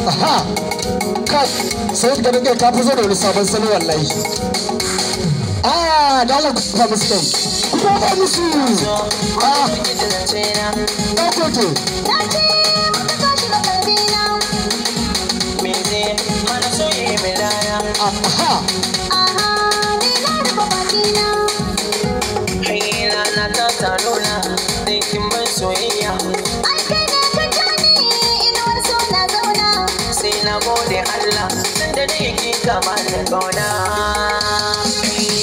Aha, kai sai ka dinga ka fito da wani sabon salo wallahi. Da Allah ku fa musu kai. Ku fa musu. Da kote. Aha. Ni na rufe bakina. Haina na ta tarona, dan kin ban soyayya. Ai kai ne ka jani, inuwar so na zauna. Sai na gode Allah, tunda da yake kama da kauna.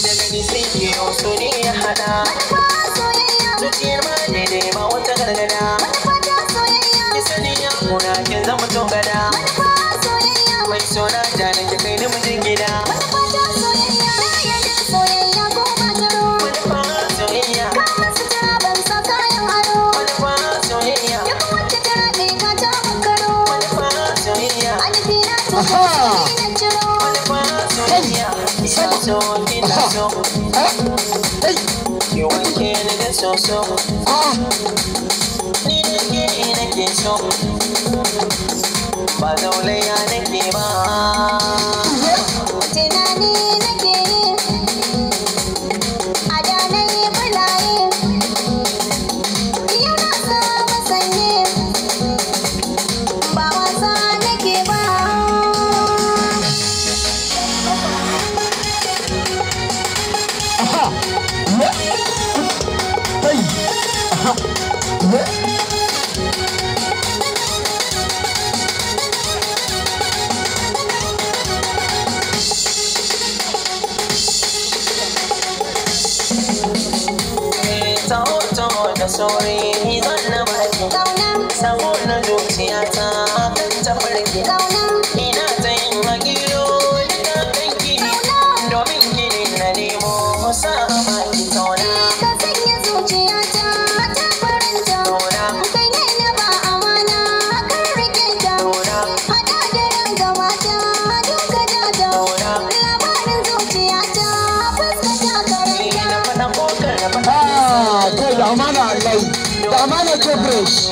Daga ni sai ke so ne ya hada. Zuciyar ma ne dai ba wata gargada. Ki sani ya kuna kin zama togada. Mai sona janin ki kai ni mijin gida. You want candy that's so ni nake so ba zaulaya nake ba tunani nake a da nayi bulaye yau na saba sanye ba wasa nake ba da sauri zan na baki sabo na zuciyata kan ta farke ina ta yin magiro da kanki domin gini na nemo sa baki tauna ka sanya zuciyata ta faranta kai ne na ba amana kan rike ta hada da ranga mata duka dada labarin zuciyata fuskata karanta kai da amana Allah da amana ko fresh